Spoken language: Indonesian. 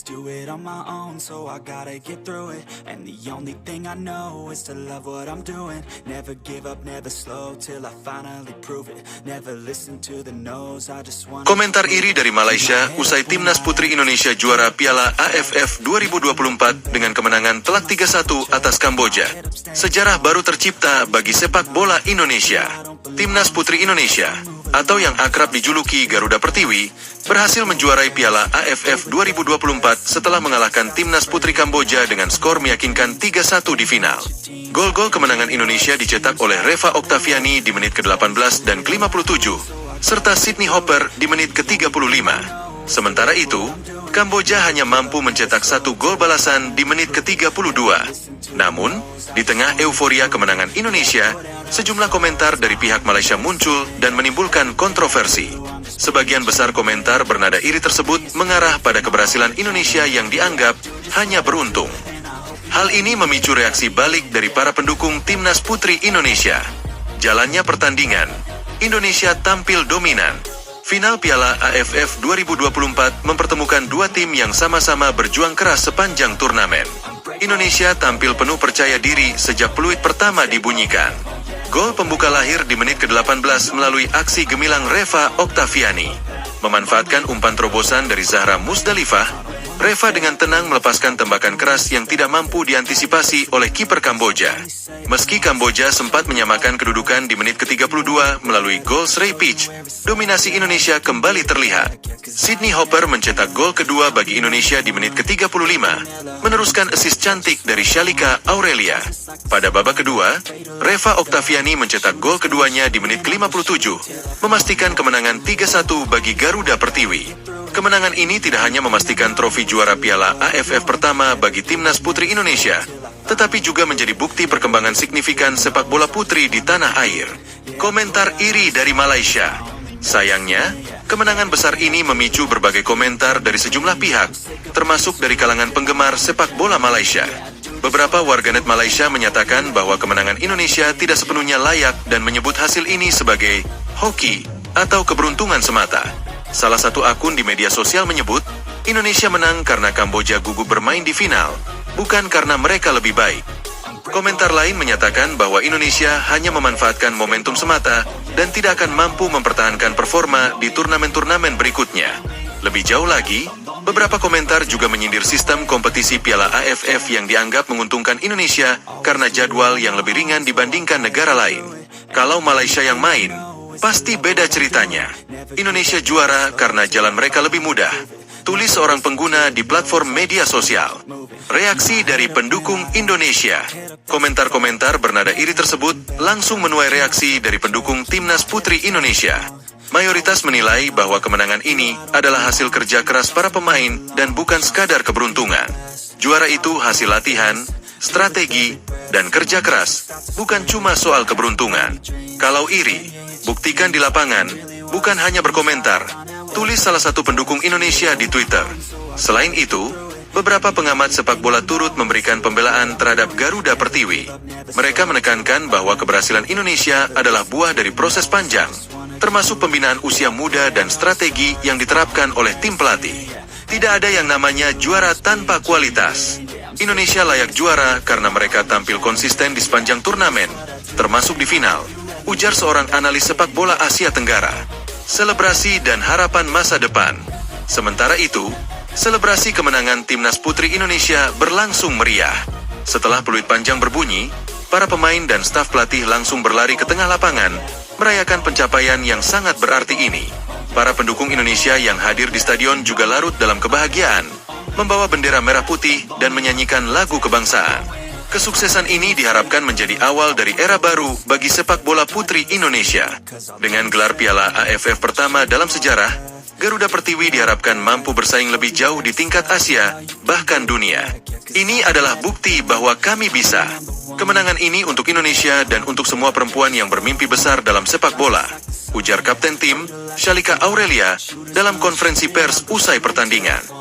always do it on my own, so I gotta get through it. And the only thing I know is to love what I'm doing. Never give up, never slow, till I finally prove it. Never listen to the no's, I just want. Komentar iri dari Malaysia usai timnas putri Indonesia juara Piala AFF 2024 dengan kemenangan telak 3-1 atas Kamboja. Sejarah baru tercipta bagi sepak bola Indonesia. Timnas putri Indonesia, atau yang akrab dijuluki Garuda Pertiwi, berhasil menjuarai Piala AFF 2024 setelah mengalahkan timnas putri Kamboja dengan skor meyakinkan 3-1 di final. Gol-gol kemenangan Indonesia dicetak oleh Reva Oktaviani di menit ke-18 dan ke-57, serta Sydney Hopper di menit ke-35. Sementara itu, Kamboja hanya mampu mencetak 1 gol balasan di menit ke-32. Namun, di tengah euforia kemenangan Indonesia, sejumlah komentar dari pihak Malaysia muncul dan menimbulkan kontroversi. Sebagian besar komentar bernada iri tersebut mengarah pada keberhasilan Indonesia yang dianggap hanya beruntung. Hal ini memicu reaksi balik dari para pendukung timnas putri Indonesia. Jalannya pertandingan, Indonesia tampil dominan. Final Piala AFF 2024 mempertemukan dua tim yang sama-sama berjuang keras sepanjang turnamen. Indonesia tampil penuh percaya diri sejak peluit pertama dibunyikan. Gol pembuka lahir di menit ke-18 melalui aksi gemilang Reva Oktaviani. Memanfaatkan umpan terobosan dari Zahra Musdalifah, Reva dengan tenang melepaskan tembakan keras yang tidak mampu diantisipasi oleh kiper Kamboja. Meski Kamboja sempat menyamakan kedudukan di menit ke-32 melalui gol Srey Pitch, dominasi Indonesia kembali terlihat. Sydney Hopper mencetak gol kedua bagi Indonesia di menit ke-35, meneruskan assist cantik dari Shalika Aurelia. Pada babak kedua, Reva Oktaviani mencetak gol keduanya di menit ke-57, memastikan kemenangan 3-1 bagi Garuda Pertiwi. Kemenangan ini tidak hanya memastikan trofi juara Piala AFF pertama bagi timnas putri Indonesia, tetapi juga menjadi bukti perkembangan signifikan sepak bola putri di tanah air. Komentar iri dari Malaysia. Sayangnya, kemenangan besar ini memicu berbagai komentar dari sejumlah pihak, termasuk dari kalangan penggemar sepak bola Malaysia. Beberapa warganet Malaysia menyatakan bahwa kemenangan Indonesia tidak sepenuhnya layak dan menyebut hasil ini sebagai hoki atau keberuntungan semata. Salah satu akun di media sosial menyebut, Indonesia menang karena Kamboja gugup bermain di final, bukan karena mereka lebih baik. Komentar lain menyatakan bahwa Indonesia hanya memanfaatkan momentum semata dan tidak akan mampu mempertahankan performa di turnamen-turnamen berikutnya. Lebih jauh lagi, beberapa komentar juga menyindir sistem kompetisi Piala AFF yang dianggap menguntungkan Indonesia karena jadwal yang lebih ringan dibandingkan negara lain. Kalau Malaysia yang main, pasti beda ceritanya. Indonesia juara karena jalan mereka lebih mudah, tulis seorang pengguna di platform media sosial. Reaksi dari pendukung Indonesia. Komentar-komentar bernada iri tersebut langsung menuai reaksi dari pendukung timnas putri Indonesia. Mayoritas menilai bahwa kemenangan ini adalah hasil kerja keras para pemain dan bukan sekadar keberuntungan. Juara itu hasil latihan, strategi, dan kerja keras, bukan cuma soal keberuntungan. Kalau iri, buktikan di lapangan, bukan hanya berkomentar, tulis salah satu pendukung Indonesia di Twitter. Selain itu, beberapa pengamat sepak bola turut memberikan pembelaan terhadap Garuda Pertiwi. Mereka menekankan bahwa keberhasilan Indonesia adalah buah dari proses panjang, termasuk pembinaan usia muda dan strategi yang diterapkan oleh tim pelatih. Tidak ada yang namanya juara tanpa kualitas. Indonesia layak juara karena mereka tampil konsisten di sepanjang turnamen, termasuk di final, ujar seorang analis sepak bola Asia Tenggara. Selebrasi dan harapan masa depan. Sementara itu, selebrasi kemenangan timnas putri Indonesia berlangsung meriah. Setelah peluit panjang berbunyi, para pemain dan staf pelatih langsung berlari ke tengah lapangan, merayakan pencapaian yang sangat berarti ini. Para pendukung Indonesia yang hadir di stadion juga larut dalam kebahagiaan, membawa bendera merah putih dan menyanyikan lagu kebangsaan. Kesuksesan ini diharapkan menjadi awal dari era baru bagi sepak bola putri Indonesia. Dengan gelar Piala AFF pertama dalam sejarah, Garuda Pertiwi diharapkan mampu bersaing lebih jauh di tingkat Asia, bahkan dunia. Ini adalah bukti bahwa kami bisa. Kemenangan ini untuk Indonesia dan untuk semua perempuan yang bermimpi besar dalam sepak bola, ujar Kapten Tim, Shalika Aurelia, dalam konferensi pers usai pertandingan.